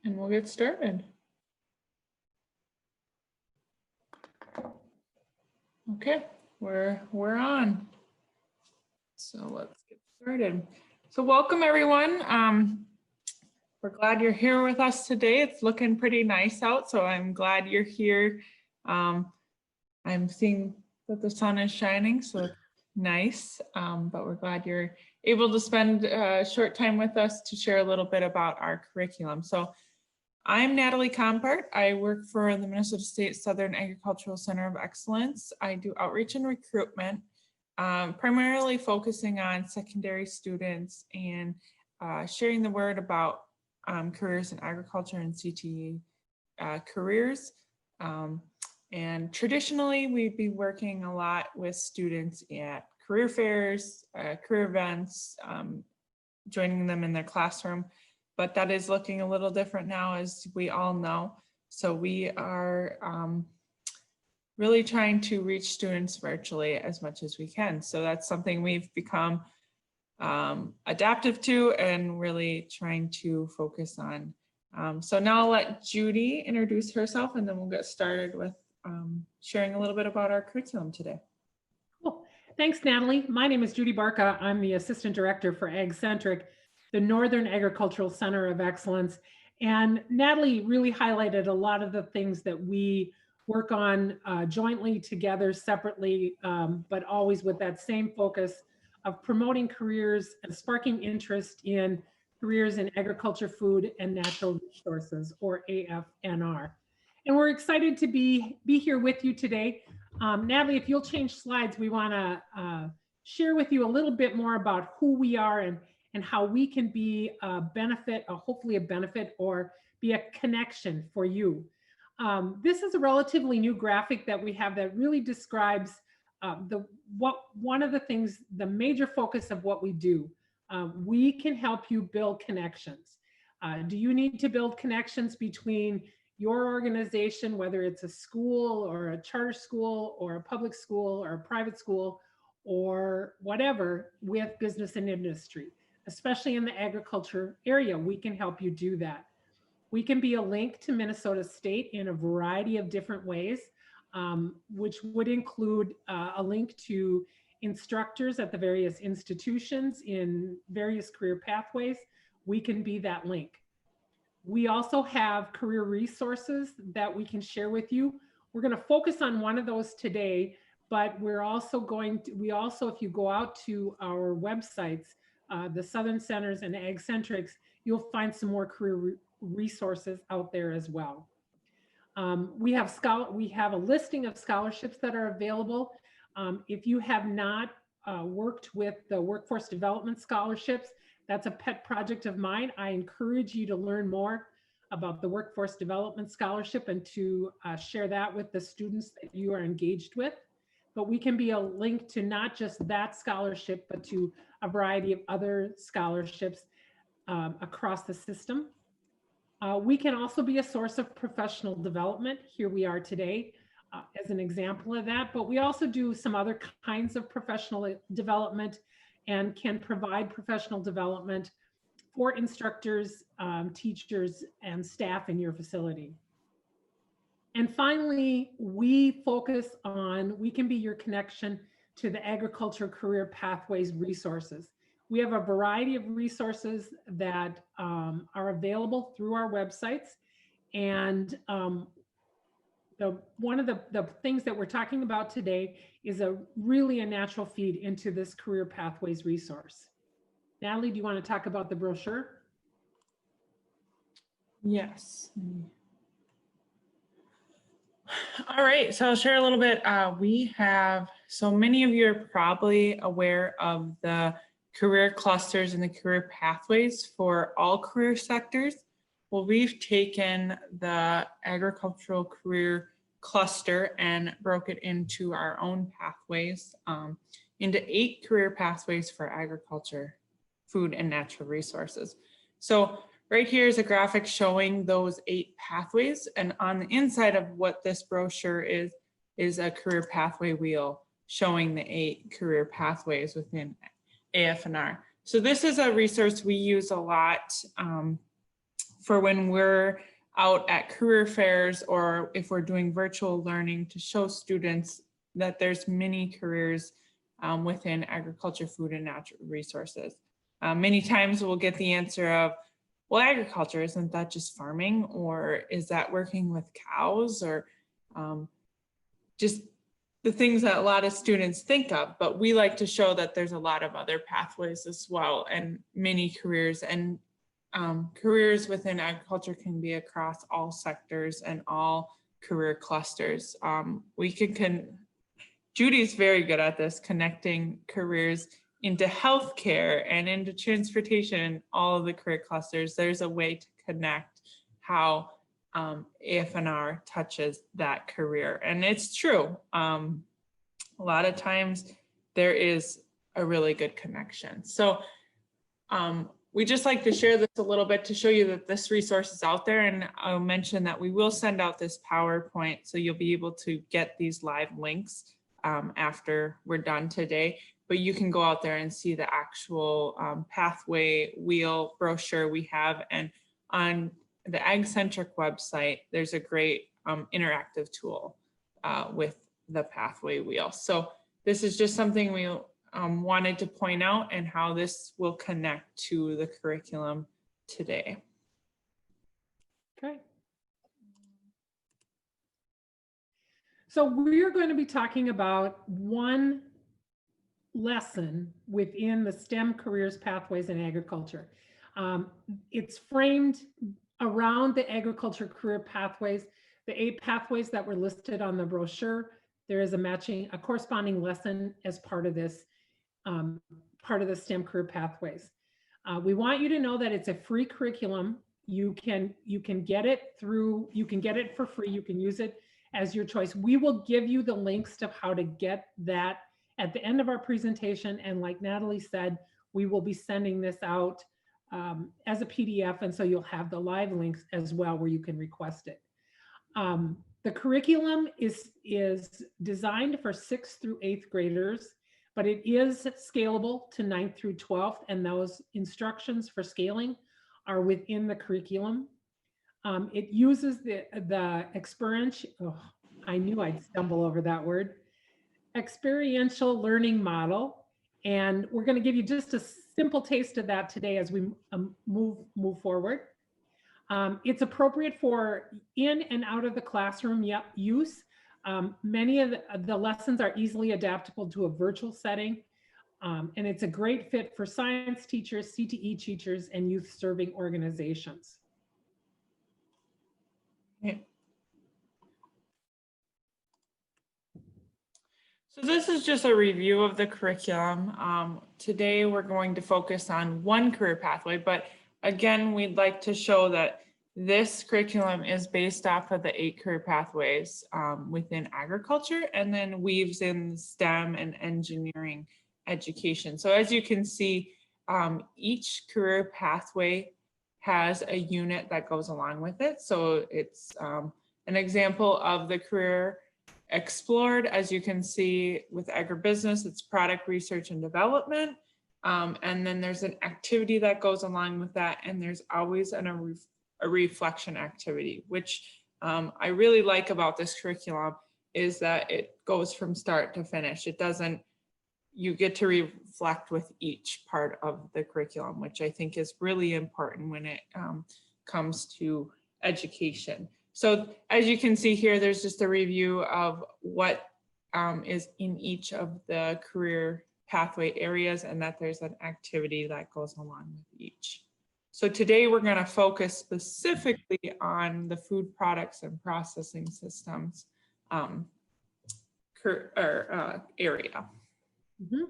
and we'll get started. Okay, we're on. So let's get started. So welcome everyone. We're glad you're here with us today. It's looking pretty nice out, so I'm glad you're here. I'm seeing that the sun is shining, so it's nice, but we're glad you're able to spend a short time with us to share a little bit about our curriculum. So I'm Natalie Compart. I work for the Minnesota State Southern Agricultural Center of Excellence. I do outreach and recruitment, primarily focusing on secondary students and sharing the word about careers in agriculture and CTE careers. And traditionally, we'd be working a lot with students at career fairs, career events, joining them in their classroom. But that is looking a little different now, as we all know. So we are really trying to reach students virtually as much as we can. So that's something we've become adaptive to and really trying to focus on. So now I'll let Judy introduce herself, and then we'll get started with sharing a little bit about our curriculum today. Cool. Thanks, Natalie. My name is Judy Barca. I'm the Assistant Director for Ag-Centric, the Northern Agricultural Center of Excellence. And Natalie really highlighted a lot of the things that we work on jointly, together, separately, but always with that same focus of promoting careers and sparking interest in careers in agriculture, food, and natural resources, or AFNR. And we're excited to be here with you today. Natalie, if you'll change slides, we want to share with you a little bit more about who we are and how we can be a benefit, hopefully a benefit, or be a connection for you. This is a relatively new graphic that we have that really describes one of the things, the major focus of what we do. We can help you build connections. Do you need to build connections between your organization, whether it's a school or a charter school or a public school or a private school or whatever, with business and industry? Especially in the agriculture area, we can help you do that. We can be a link to Minnesota State in a variety of different ways, which would include a link to instructors at the various institutions in various career pathways. We can be that link. We also have career resources that we can share with you. We're going to focus on one of those today, but we're also going to, if you go out to our websites, the Southern Centers and Ag-Centrics, you'll find some more career resources out there as well. We have a listing of scholarships that are available. If you have not worked with the workforce development scholarships, that's a pet project of mine. I encourage you to learn more about the workforce development scholarship and to share that with the students that you are engaged with. But we can be a link to not just that scholarship, but to a variety of other scholarships across the system. We can also be a source of professional development. Here we are today as an example of that, but we also do some other kinds of professional development and can provide professional development for instructors, teachers, and staff in your facility. And finally, we can be your connection to the agriculture career pathways resources. We have a variety of resources that are available through our websites. And one of the things that we're talking about today is really a natural feed into this career pathways resource. Natalie, do you want to talk about the brochure? Yes. All right, so I'll share a little bit. So many of you are probably aware of the career clusters and the career pathways for all career sectors. Well, we've taken the agricultural career cluster and broke it into our own pathways, into 8 career pathways for agriculture, food, and natural resources. So right here is a graphic showing those 8 pathways, and on the inside of what this brochure is a career pathway wheel showing the 8 career pathways within AFNR. So this is a resource we use a lot for when we're out at career fairs or if we're doing virtual learning, to show students that there's many careers within agriculture, food, and natural resources. Many times we'll get the answer of, well, agriculture, isn't that just farming? Or is that working with cows? Or just the things that a lot of students think of, but we like to show that there's a lot of other pathways as well, and many careers, and careers within agriculture can be across all sectors and all career clusters. Judy's very good at this, connecting careers into healthcare and into transportation, all of the career clusters. There's a way to connect how AF&R touches that career. And it's true. A lot of times there is a really good connection. So we just like to share this a little bit to show you that this resource is out there. And I'll mention that we will send out this PowerPoint, so you'll be able to get these live links after we're done today. But you can go out there and see the actual pathway wheel brochure we have. And on the AgCentric website, there's a great interactive tool with the pathway wheel. So this is just something we wanted to point out, and how this will connect to the curriculum today. Okay. So we're going to be talking about one lesson within the STEM careers pathways in agriculture. It's framed around the agriculture career pathways, the 8 pathways that were listed on the brochure. There is a corresponding lesson as part of this, part of the STEM career pathways. We want you to know that it's a free curriculum. You can get it for free. You can use it as your choice. We will give you the links to how to get that at the end of our presentation. And like Natalie said, we will be sending this out as a PDF. And so you'll have the live links as well where you can request it. The curriculum is designed for 6th through 8th graders, but it is scalable to 9th through 12th. And those instructions for scaling are within the curriculum. It uses the experiential, I knew I'd stumble over that word, experiential learning model. And we're going to give you just a simple taste of that today as we move forward. It's appropriate for in and out of the classroom use. Many of the lessons are easily adaptable to a virtual setting. And it's a great fit for science teachers, CTE teachers, and youth serving organizations. Yeah. So this is just a review of the curriculum. Today we're going to focus on one career pathway, but again, we'd like to show that this curriculum is based off of the 8 career pathways within agriculture, and then weaves in STEM and engineering education. So as you can see, each career pathway has a unit that goes along with it. So it's an example of the career explored. As you can see with agribusiness, it's product research and development. And then there's an activity that goes along with that. And there's always a reflection activity, which I really like about this curriculum is that it goes from start to finish. It doesn't, you get to reflect with each part of the curriculum, which I think is really important when it comes to education. So as you can see here, there's just a review of what is in each of the career pathway areas, and that there's an activity that goes along with each. So today we're going to focus specifically on the food products and processing systems area. Mm-hmm.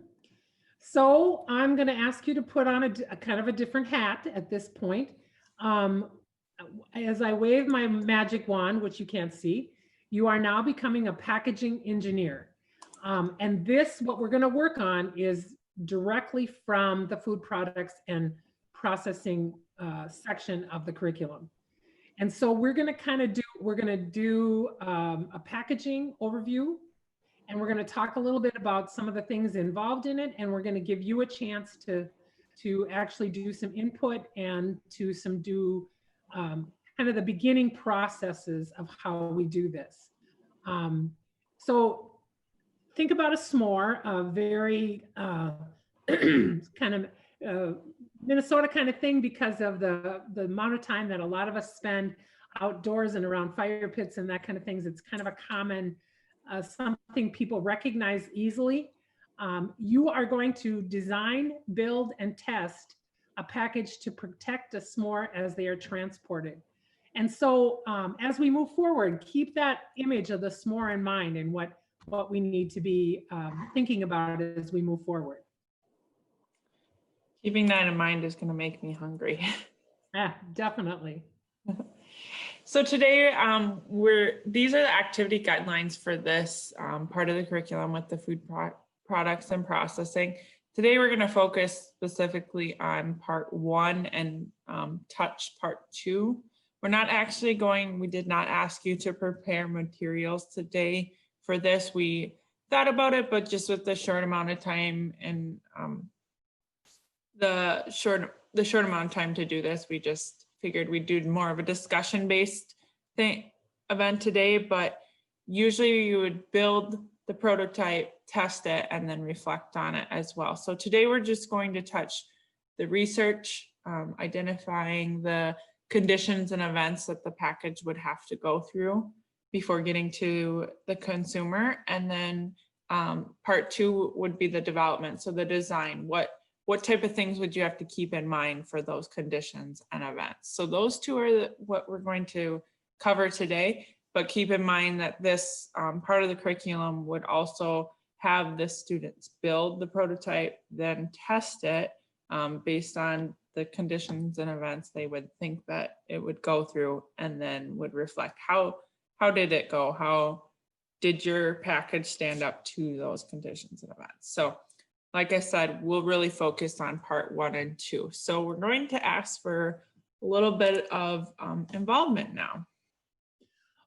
So I'm going to ask you to put on a kind of a different hat at this point. As I wave my magic wand, which you can't see, you are now becoming a packaging engineer. And this, what we're going to work on is directly from the food products and processing section of the curriculum. And so we're going to do a packaging overview, and we're going to talk a little bit about some of the things involved in it. And we're going to give you a chance to actually do some input and to do kind of the beginning processes of how we do this. So think about a s'more, a very kind of Minnesota kind of thing, because of the amount of time that a lot of us spend outdoors and around fire pits and that kind of things. It's kind of a common something people recognize easily. You are going to design, build, and test a package to protect a s'more as they are transported. And so as we move forward, keep that image of the s'more in mind and what we need to be thinking about as we move forward. Keeping that in mind is going to make me hungry. Yeah, definitely. So today, these are the activity guidelines for this part of the curriculum with the food products and processing. Today, we're going to focus specifically on part 1 and touch part 2. We're not actually we did not ask you to prepare materials today for this. We thought about it, but just with the short amount of time and the short amount of time to do this, we just figured we'd do more of a discussion-based event today. But usually you would build the prototype, test it, and then reflect on it as well. So today we're just going to touch the research, identifying the conditions and events that the package would have to go through before getting to the consumer. And then part 2 would be the development. So the design, what type of things would you have to keep in mind for those conditions and events? So those 2 are what we're going to cover today, but keep in mind that this part of the curriculum would also have the students build the prototype, then test it based on the conditions and events they would think that it would go through, and then would reflect how did it go? How did your package stand up to those conditions and events? So like I said, we'll really focus on part 1 and 2. So we're going to ask for a little bit of involvement now.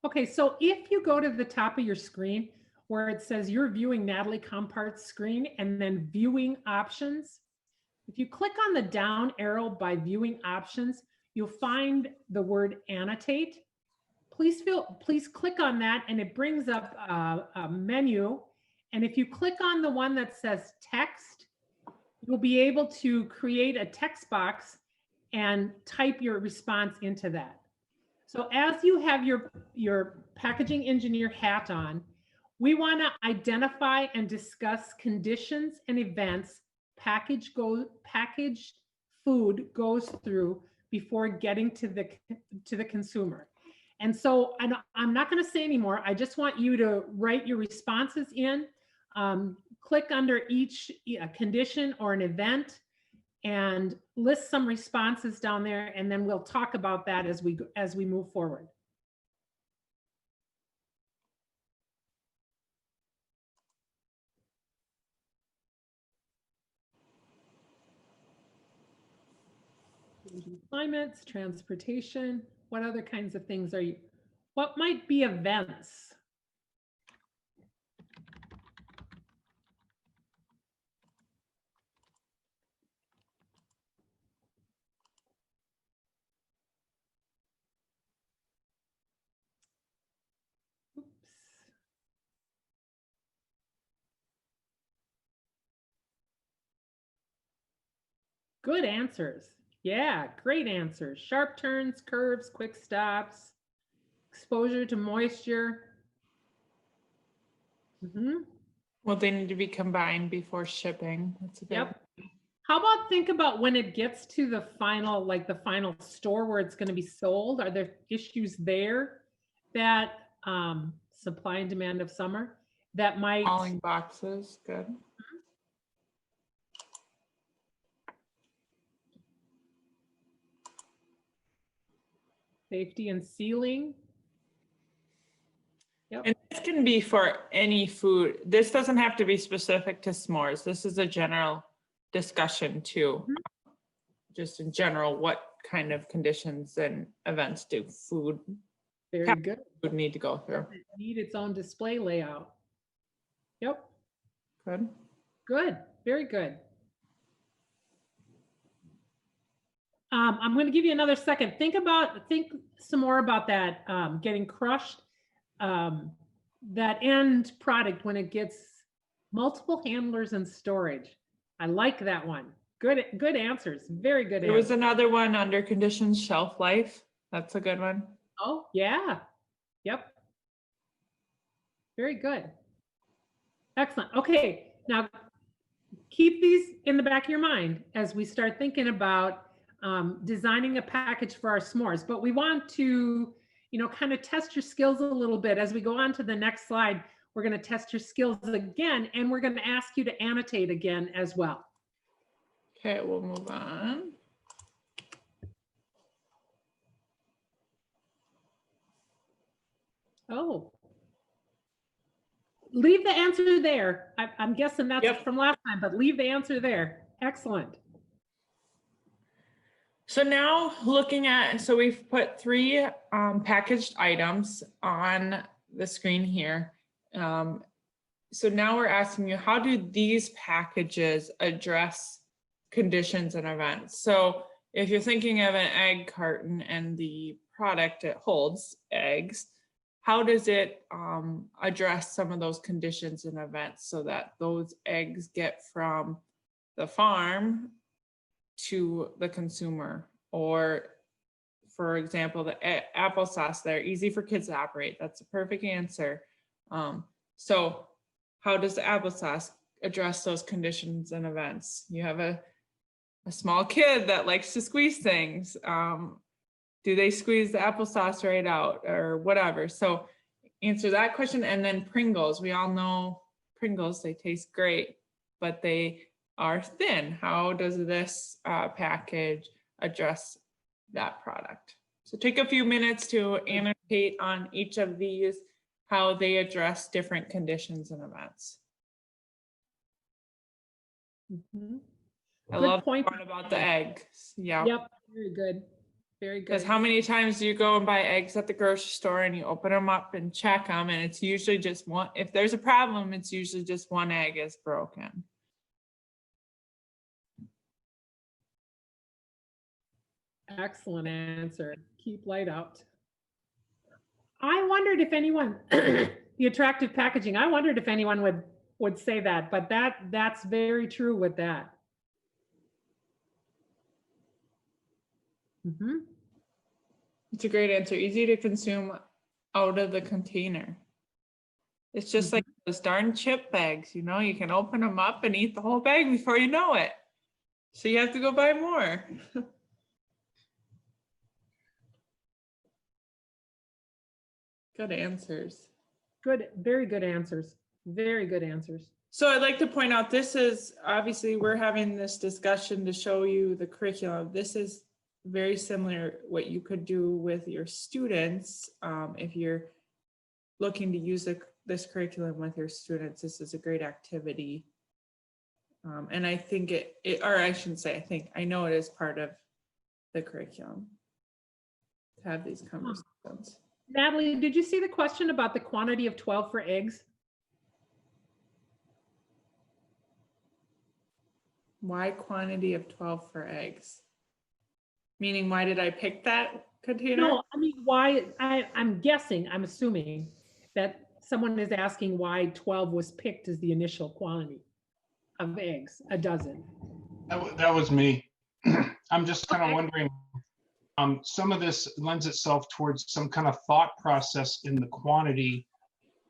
Okay, so if you go to the top of your screen where it says you're viewing Natalie Compart's screen and then viewing options, if you click on the down arrow by viewing options, you'll find the word annotate. Please click on that and it brings up a menu. And if you click on the one that says text, you'll be able to create a text box and type your response into that. So as you have your packaging engineer hat on, we want to identify and discuss conditions and events packaged food goes through before getting to the consumer. And so I'm not going to say anymore. I just want you to write your responses in. Click under each condition or an event and list some responses down there, and then we'll talk about that as we move forward. Climates, transportation, what other kinds of things what might be events? Oops. Good answers. Yeah, great answers. Sharp turns, curves, quick stops, exposure to moisture. Well, they need to be combined before shipping. That's a good. Yep. How about think about when it gets to the final, like the final store where it's going to be sold? Are there issues there that supply and demand of summer that might Falling boxes, good. Safety and sealing. Yep. And this can be for any food. This doesn't have to be specific to s'mores. This is a general discussion too. Just in general, what kind of conditions and events do food would need to go through? It need its own display layout. Yep. Good. Good. Very good. I'm going to give you another second. Think some more about that getting crushed, that end product when it gets multiple handlers and storage. I like that one. Good answers. Very good There was answers. another one under conditions shelf life. That's a good one. Oh, yeah. Yep. Very good. Excellent. Okay. Now keep these in the back of your mind as we start thinking about designing a package for our s'mores. But we want to, kind of test your skills a little bit. As we go on to the next slide, we're going to test your skills again, and we're going to ask you to annotate again as well. Okay, we'll move on. Oh. Leave the answer there. I'm guessing that's from last time, but leave the answer there. Excellent. So now looking at, so we've put 3 packaged items on the screen here. So now we're asking you, how do these packages address conditions and events? So if you're thinking of an egg carton and the product it holds, eggs, how does it address some of those conditions and events so that those eggs get from the farm to the consumer? Or for example, the applesauce, they're easy for kids to operate. That's a perfect answer. So how does the applesauce address those conditions and events? You have a small kid that likes to squeeze things. Do they squeeze the applesauce right out or whatever? So answer that question. And then Pringles, we all know Pringles, they taste great, but they are thin. How does this package address that product? So take a few minutes to annotate on each of these, how they address different conditions and events. Mm-hmm. I love the one about the eggs. Yeah. Yep. Very good. Very good. Because how many times do you go and buy eggs at the grocery store and you open them up and check them, and it's usually just one. If there's a problem, it's usually just one egg is broken. Excellent answer. Keep light out. I wondered if anyone, the attractive packaging, I wondered if anyone would say that, but that's very true with that. Mm-hmm. It's a great answer. Easy to consume out of the container. It's just like those darn chip bags, you can open them up and eat the whole bag before you know it. So you have to go buy more. Good answers. Good, very good answers. Very good answers. So I'd like to point out, this is, obviously we're having this discussion to show you the curriculum. This is very similar what you could do with your students. If you're looking to use this curriculum with your students, this is a great activity. And I think or I shouldn't say I think, I know it is part of the curriculum to have these conversations. Natalie, did you see the question about the quantity of 12 for eggs? Why quantity of 12 for eggs? Meaning, why did I pick that container? No, I mean, why, I'm guessing, I'm assuming that someone is asking why 12 was picked as the initial quantity of eggs, a dozen. That was me. I'm just kind of wondering, some of this lends itself towards some kind of thought process in the quantity.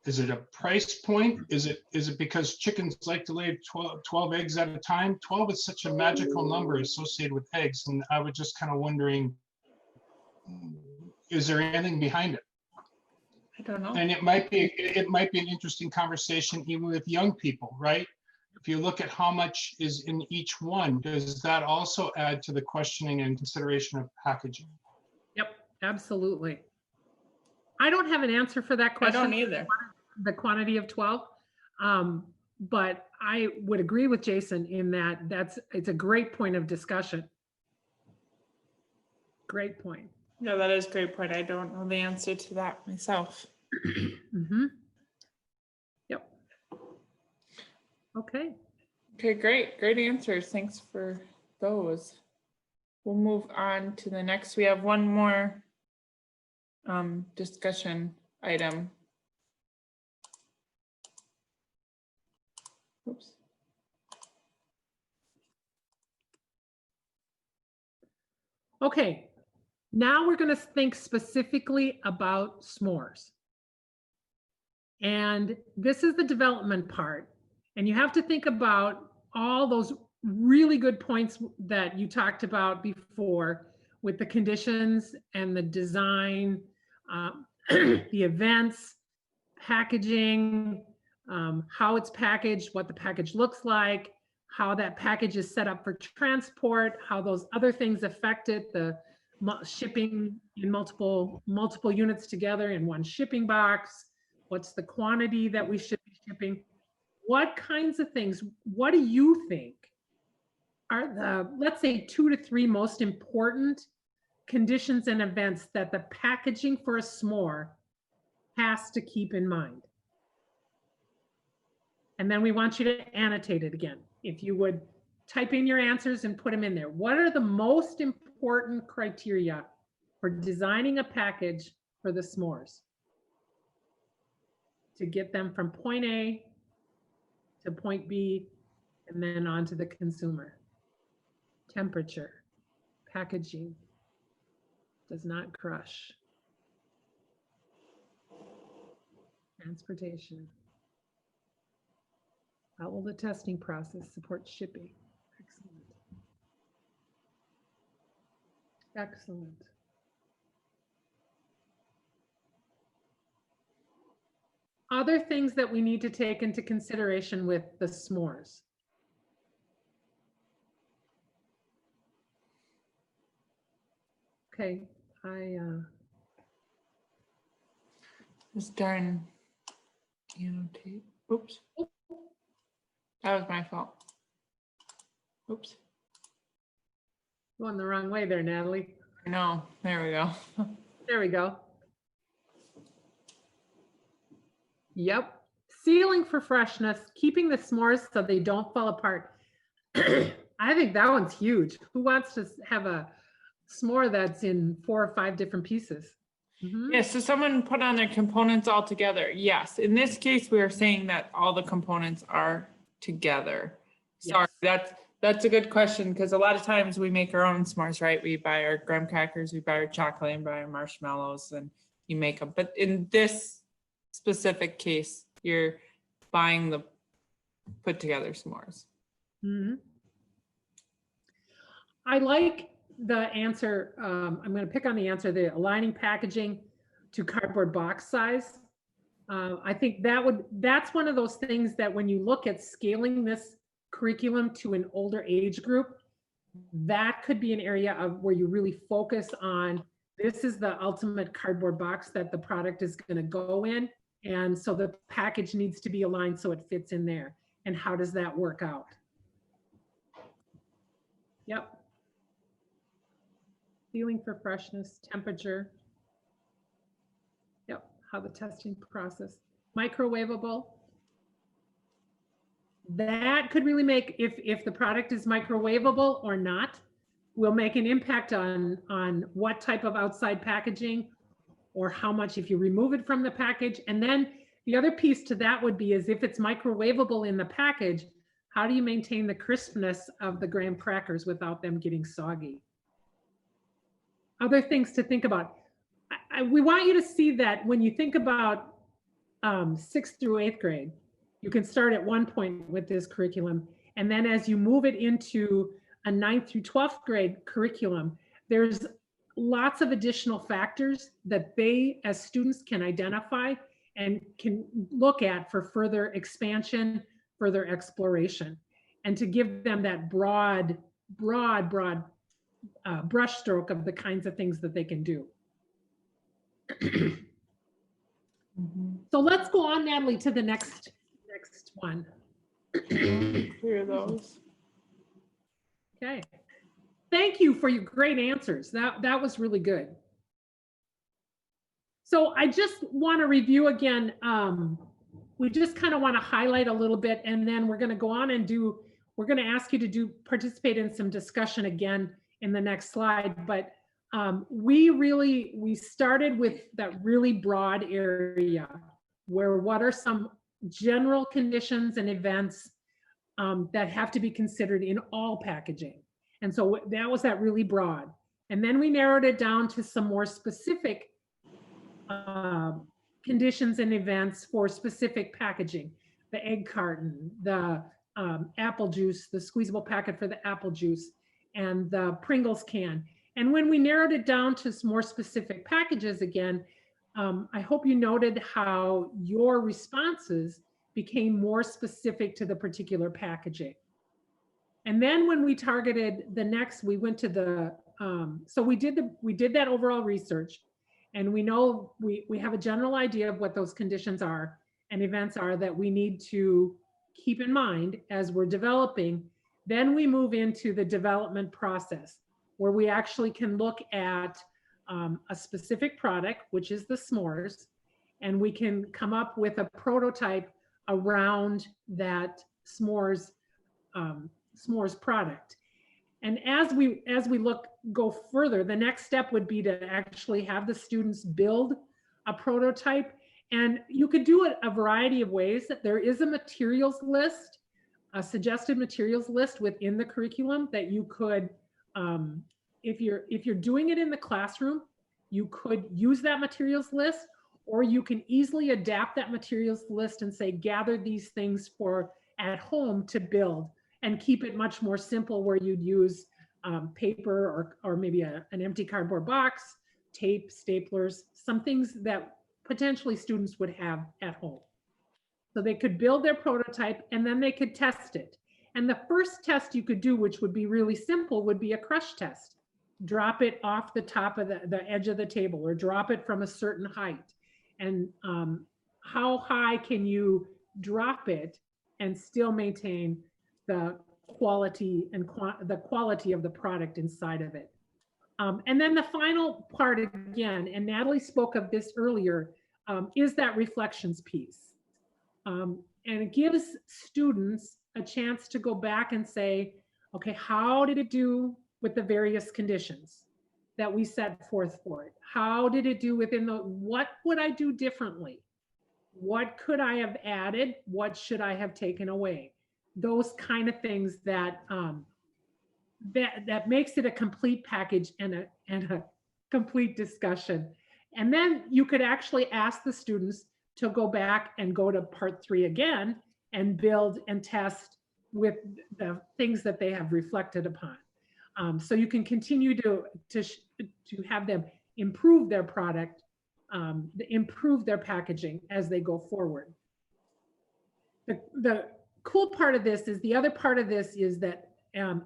Is it a price point? Is it because chickens like to lay 12 eggs at a time? 12 is such a magical number associated with eggs. And I was just kind of wondering, is there anything behind it? I don't know. And it might be an interesting conversation even with young people, right? If you look at how much is in each one, does that also add to the questioning and consideration of packaging? Yep, absolutely. I don't have an answer for that question. I don't either. The quantity of 12. But I would agree with Jason in that it's a great point of discussion. Great point. Yeah, that is a great point. I don't know the answer to that myself. Mm-hmm. Yep. Okay. Okay, great. Great answers. Thanks for those. we'll move on to the next. We have one more discussion item. Oops. Okay, now we're going to think specifically about s'mores. And this is the development part. And you have to think about all those really good points that you talked about before with the conditions and the design, the events, packaging, how it's packaged, what the package looks like, how that package is set up for transport, how those other things affect it, the shipping in multiple units together in one shipping box, what's the quantity that we should be shipping, what kinds of things, what do you think are the, let's say, 2 to 3 most important conditions and events that the packaging for a s'more has to keep in mind? And then we want you to annotate it again. If you would type in your answers and put them in there. What are the most important criteria for designing a package for the s'mores to get them from point A to point B and then on to the consumer? Temperature, packaging, does not crush, transportation. How will the testing process support shipping? Excellent. Excellent. Other things that we need to take into consideration with the s'mores. Okay, This darn annotate. Oops. That was my fault. Oops. going the wrong way there, Natalie. No, there we go. There we go. Yep. Sealing for freshness, keeping the s'mores so they don't fall apart. I think that one's huge. Who wants to have a s'more that's in 4 or 5 different pieces? Mm-hmm. Yes, so someone put on their components all together. Yes, in this case, we are saying that all the components are together. Sorry, Yes. that's a good question, because a lot of times we make our own s'mores, right? We buy our graham crackers, we buy our chocolate, and buy our marshmallows, and you make them. But in this specific case, you're buying the put together s'mores. Mm-hmm. I like the answer. I'm going to pick on the answer, the aligning packaging to cardboard box size. I think that's one of those things that when you look at scaling this curriculum to an older age group, that could be an area of where you really focus on, this is the ultimate cardboard box that the product is going to go in. And so the package needs to be aligned so it fits in there. And how does that work out? Yep. Feeling for freshness, temperature. Yep, how the testing process. Microwavable. That could really make, if the product is microwavable or not, will make an impact on what type of outside packaging or how much if you remove it from the package. And then the other piece to that would be is if it's microwavable in the package, how do you maintain the crispness of the graham crackers without them getting soggy? Other things to think about. We want you to see that when you think about 6th through 8th grade, you can start at one point with this curriculum. And then as you move it into a 9th through 12th grade curriculum, there's lots of additional factors that they as students can identify and can look at for further expansion, further exploration, and to give them that broad brush stroke of the kinds of things that they can do. So let's go on, Natalie, to the next one. Clear those. Okay. Thank you for your great answers. That was really good. So I just want to review again. We just kind of want to highlight a little bit, and then we're going to go on and we're going to ask you to participate in some discussion again in the next slide, but we started with that really broad area where what are some general conditions and events that have to be considered in all packaging. And so that was that really broad. And then we narrowed it down to some more specific conditions and events for specific packaging. The egg carton, the apple juice, the squeezable packet for the apple juice, and the Pringles can. And when we narrowed it down to some more specific packages again, I hope you noted how your responses became more specific to the particular packaging. And then when we targeted the next, we went to the, so we did that overall research, and we know we have a general idea of what those conditions are and events are that we need to keep in mind as we're developing. Then we move into the development process where we actually can look at a specific product, which is the s'mores, and we can come up with a prototype around that s'mores product. And as we go further, the next step would be to actually have the students build a prototype. And you could do it a variety of ways. There is a materials list, a suggested materials list within the curriculum that you could, if you're doing it in the classroom, you could use that materials list, or you can easily adapt that materials list and say, gather these things for at home to build, and keep it much more simple where you'd use paper or maybe an empty cardboard box, tape, staplers, some things that potentially students would have at home. So they could build their prototype and then they could test it. And the first test you could do, which would be really simple, would be a crush test. Drop it off the top of the edge of the table, or drop it from a certain height. And how high can you drop it and still maintain the quality and the quality of the product inside of it. And then the final part again, and Natalie spoke of this earlier, is that reflections piece. And it gives students a chance to go back and say, okay, how did it do with the various conditions that we set forth for it? How did it do within what would I do differently? What could I have added? What should I have taken away? Those kind of things that that makes it a complete package and a complete discussion. And then you could actually ask the students to go back and go to part 3 again and build and test with the things that they have reflected upon. So you can continue to have them improve their product, improve their packaging as they go forward. The cool part of this is, the other part of this is that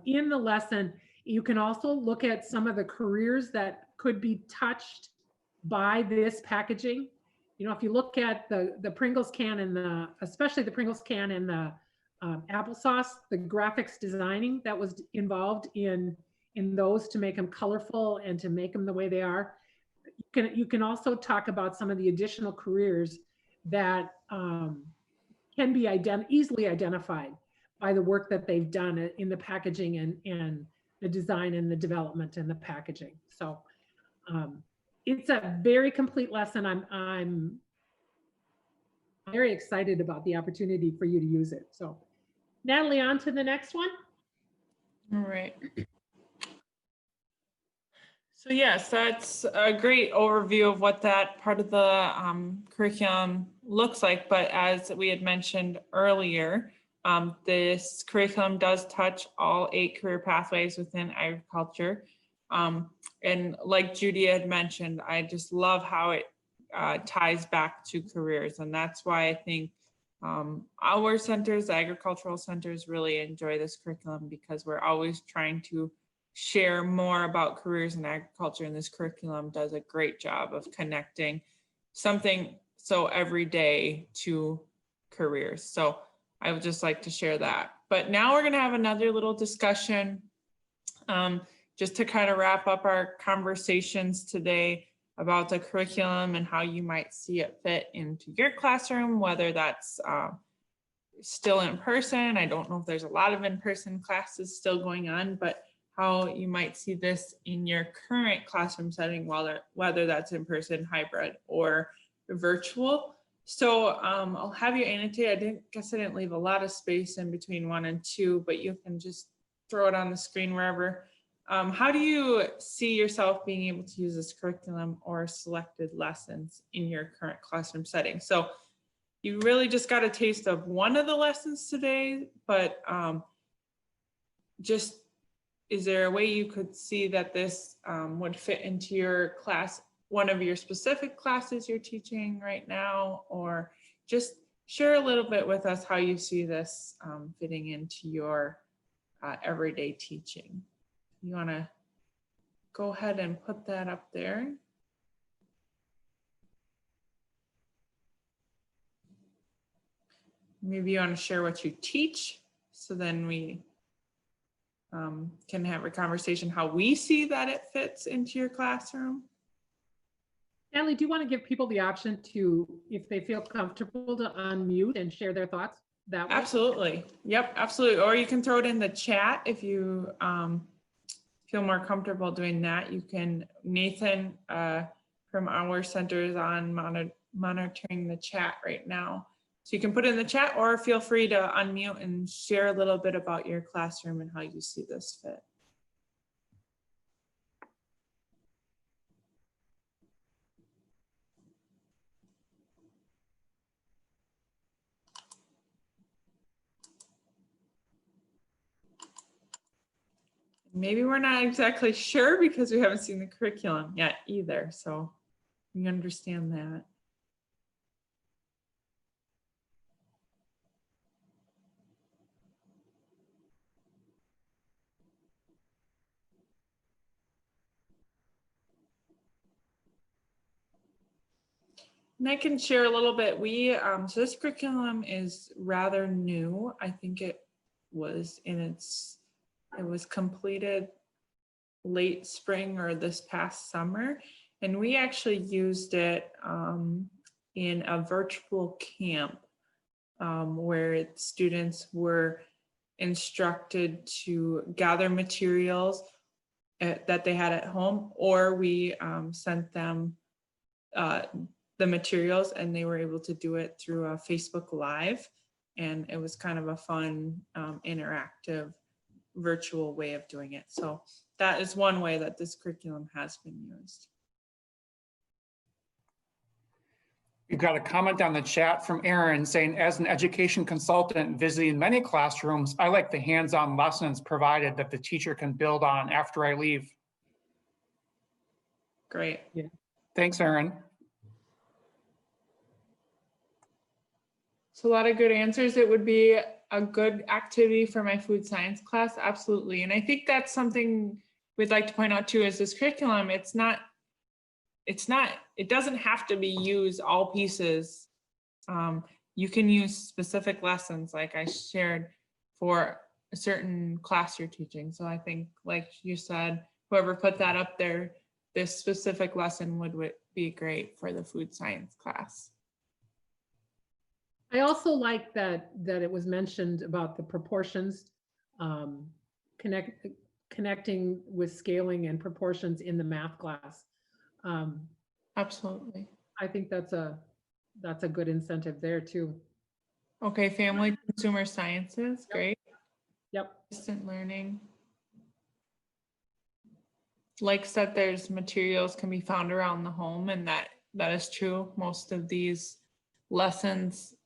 in the lesson, you can also look at some of the careers that could be touched by this packaging. You know, if you look at the Pringles can and especially the Pringles can and the applesauce, the graphics designing that was involved in those to make them colorful and to make them the way they are. You can also talk about some of the additional careers that can be easily identified by the work that they've done in the packaging and the design and the development and the packaging. So it's a very complete lesson. I'm very excited about the opportunity for you to use it. So Natalie, on to the next one. All right. So yes, that's a great overview of what that part of the curriculum looks like. But as we had mentioned earlier, this curriculum does touch all 8 career pathways within agriculture. And like Judy had mentioned, I just love how it ties back to careers. And that's why I think our centers, the agricultural centers, really enjoy this curriculum, because we're always trying to share more about careers in agriculture, and this curriculum does a great job of connecting something so everyday to careers. So I would just like to share that. But now we're going to have another little discussion just to kind of wrap up our conversations today about the curriculum and how you might see it fit into your classroom, whether that's still in person. I don't know if there's a lot of in-person classes still going on, but how you might see this in your current classroom setting, whether that's in person, hybrid, or virtual. So I'll have you annotate. I didn't leave a lot of space in between 1 and 2, but you can just throw it on the screen wherever. How do you see yourself being able to use this curriculum or selected lessons in your current classroom setting? So you really just got a taste of one of the lessons today, but just, is there a way you could see that this would fit into your class, one of your specific classes you're teaching right now, or just share a little bit with us how you see this fitting into your everyday teaching. You want to go ahead and put that up there. Maybe you want to share what you teach, so then we can have a conversation how we see that it fits into your classroom. Natalie, do you want to give people the option to, if they feel comfortable, to unmute and share their thoughts that way? Absolutely. Yep, absolutely. Or you can throw it in the chat if you feel more comfortable doing that. You can, Nathan from our center is on monitoring the chat right now. So you can put it in the chat, or feel free to unmute and share a little bit about your classroom and how you see this fit. Maybe we're not exactly sure because we haven't seen the curriculum yet either. So we understand that. And I can share a little bit. So this curriculum is rather new. I think it was completed late spring or this past summer. And we actually used it in a virtual camp where students were instructed to gather materials that they had at home, or we sent them the materials and they were able to do it through a Facebook Live. And it was kind of a fun, interactive, virtual way of doing it. So that is one way that this curriculum has been used. We've got a comment on the chat from Aaron saying, as an education consultant visiting many classrooms, I like the hands-on lessons provided that the teacher can build on after I leave. Great. Yeah. Thanks, Aaron. So a lot of good answers. It would be a good activity for my food science class. Absolutely. And I think that's something we'd like to point out too, is this curriculum, it doesn't have to be used all pieces. You can use specific lessons like I shared for a certain class you're teaching. So I think, like you said, whoever put that up there, this specific lesson would be great for the food science class. I also like that it was mentioned about the proportions, connecting with scaling and proportions in the math class. Absolutely. I think that's a good incentive there too. Okay, family consumer sciences, great. Yep. Distant learning. Like said, there's materials can be found around the home, and that is true. Most of these lessons,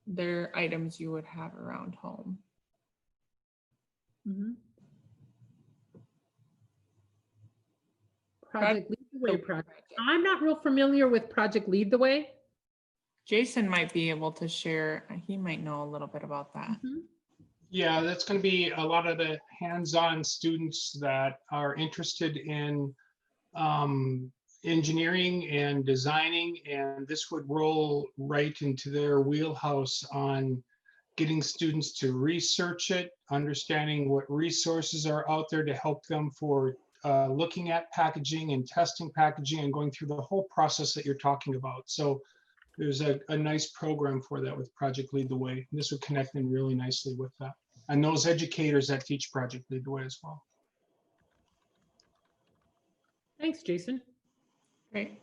they're items you would have around home. Mm-hmm. Project Lead the Way project. I'm not real familiar with Project Lead the Way. Jason might be able to share. He might know a little bit about that. Mm-hmm. Yeah, that's going to be a lot of the hands-on students that are interested in engineering and designing, and this would roll right into their wheelhouse on getting students to research it, understanding what resources are out there to help them for looking at packaging and testing packaging and going through the whole process that you're talking about. So there's a nice program for that with Project Lead the Way. This would connect in really nicely with that. And those educators that teach Project Lead the Way as well. Thanks, Jason. Great.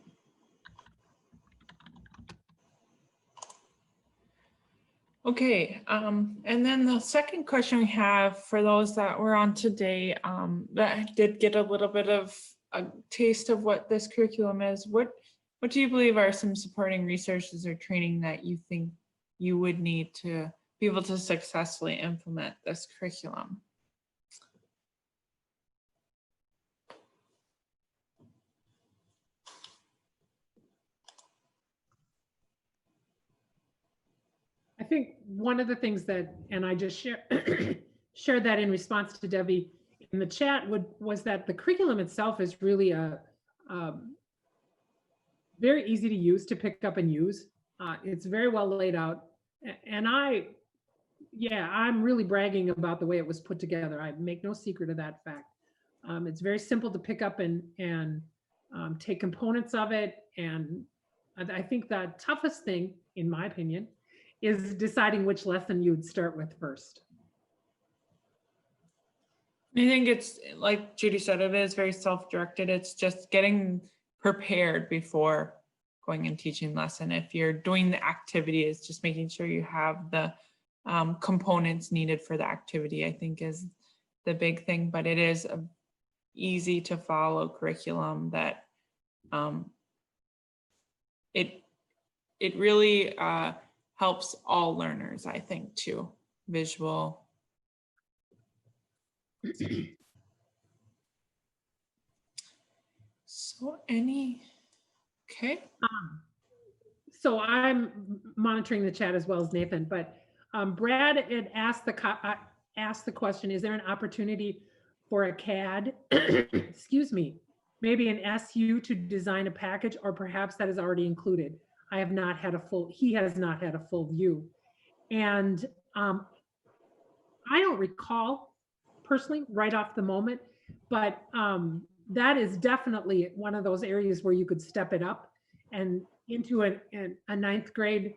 Okay, and then the second question we have for those that were on today, that did get a little bit of a taste of what this curriculum is. What do you believe are some supporting resources or training that you think you would need to be able to successfully implement this curriculum? I think one of the things that, and I just shared that in response to Debbie in the chat, was that the curriculum itself is really a very easy to use, to pick up and use. It's very well laid out. And I'm really bragging about the way it was put together. I make no secret of that fact. It's very simple to pick up and take components of it. And I think the toughest thing, in my opinion, is deciding which lesson you'd start with first. I think it's like Judy said, it is very self-directed. It's just getting prepared before going and teaching lesson. If you're doing the activity, it's just making sure you have the components needed for the activity, I think is the big thing. But it is a easy to follow curriculum that it really helps all learners, I think, too. Visual. So okay. So I'm monitoring the chat as well as Nathan, but Brad had asked the question, is there an opportunity for a CAD, excuse me, maybe an SU to design a package, or perhaps that is already included? He has not had a full view. And I don't recall personally right off the moment, but that is definitely one of those areas where you could step it up and into a ninth grade,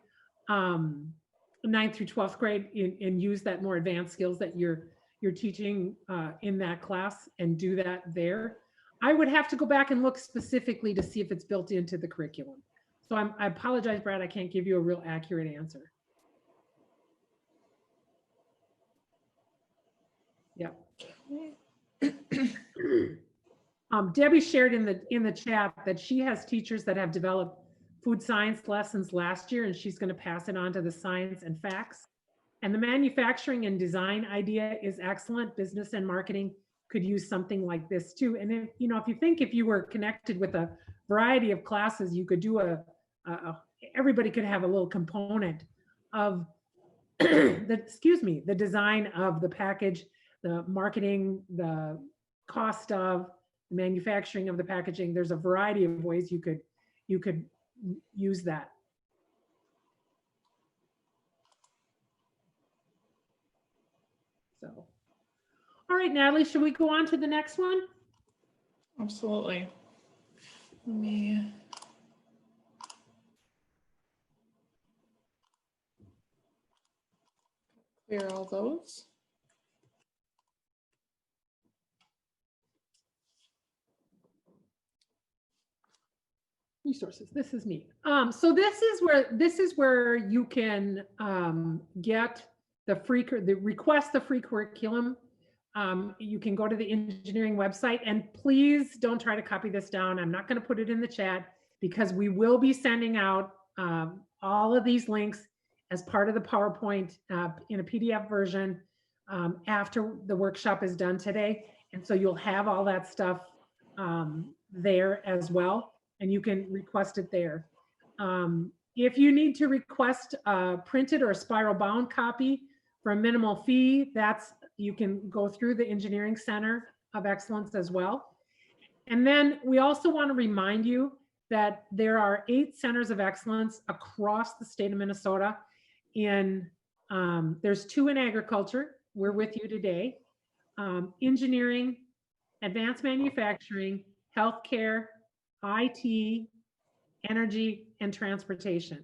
9th through 12th grade, and use that more advanced skills that you're teaching in that class, and do that there. I would have to go back and look specifically to see if it's built into the curriculum. So I apologize, Brad, I can't give you a real accurate answer. Yep. Debbie shared in the chat that she has teachers that have developed food science lessons last year, and she's going to pass it on to the science and facts. And the manufacturing and design idea is excellent. Business and marketing could use something like this too. And if you were connected with a variety of classes, you could do everybody could have a little component of the design of the package, the marketing, the cost of the manufacturing of the packaging. There's a variety of ways you could use that. So, all right, Natalie, should we go on to the next one? Absolutely. Let me clear all those. Resources. This is me. So this is where you can get request the free curriculum. You can go to the engineering website, and please don't try to copy this down. I'm not going to put it in the chat because we will be sending out all of these links as part of the PowerPoint in a PDF version after the workshop is done today. And so you'll have all that stuff there as well, and you can request it there. If you need to request a printed or a spiral bound copy for a minimal fee, you can go through the Engineering Center of Excellence as well. And then we also want to remind you that there are 8 centers of excellence across the state of Minnesota. There's 2 in agriculture. We're with you today. Engineering, advanced manufacturing, healthcare, IT, energy, and transportation.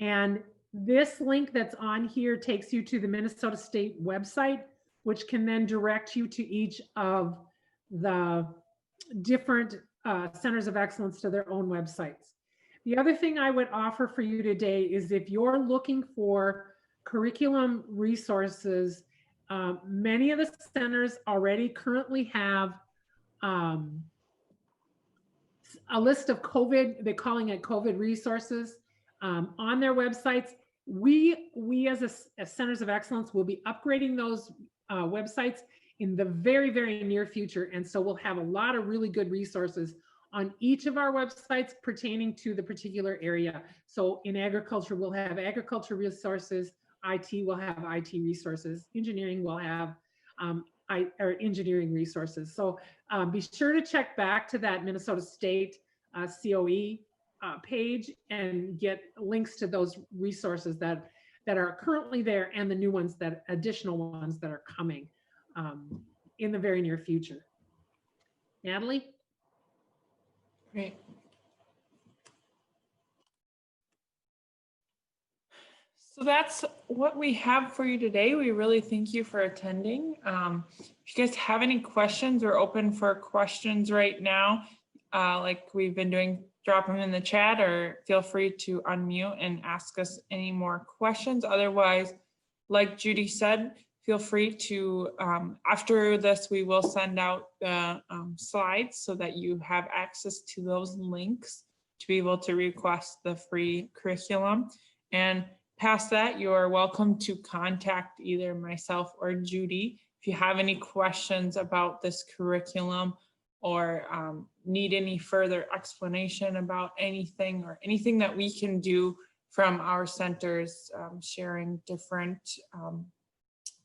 And this link that's on here takes you to the Minnesota State website, which can then direct you to each of the different centers of excellence to their own websites. The other thing I would offer for you today is if you're looking for curriculum resources, many of the centers already currently have a list of COVID, they're calling it COVID resources on their websites. We as a Centers of Excellence will be upgrading those websites in the very, very near future. And so we'll have a lot of really good resources on each of our websites pertaining to the particular area. So in agriculture, we'll have agriculture resources, IT will have IT resources, engineering will have engineering resources. So be sure to check back to that Minnesota State COE page and get links to those resources that are currently there and the new ones, that additional ones that are coming in the very near future. Natalie? Great. So that's what we have for you today. We really thank you for attending. If you guys have any questions, we're open for questions right now. Like we've been doing, drop them in the chat or feel free to unmute and ask us any more questions. Otherwise, like Judy said, feel free to, after this, we will send out the slides so that you have access to those links to be able to request the free curriculum. And past that, you are welcome to contact either myself or Judy if you have any questions about this curriculum or need any further explanation about anything or anything that we can do from our centers, sharing different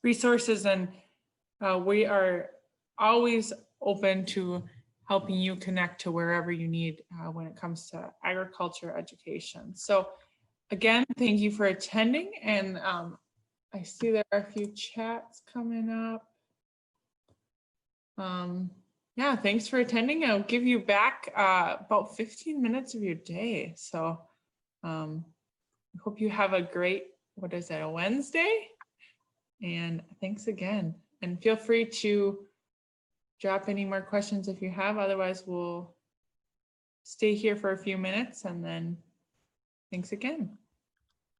resources. And we are always open to helping you connect to wherever you need when it comes to agriculture education. So again, thank you for attending. And I see there are a few chats coming up. Yeah, thanks for attending. I'll give you back about 15 minutes of your day. So I hope you have a great, what is it, a Wednesday? And thanks again. And feel free to drop any more questions if you have. Otherwise, we'll stay here for a few minutes and then thanks again.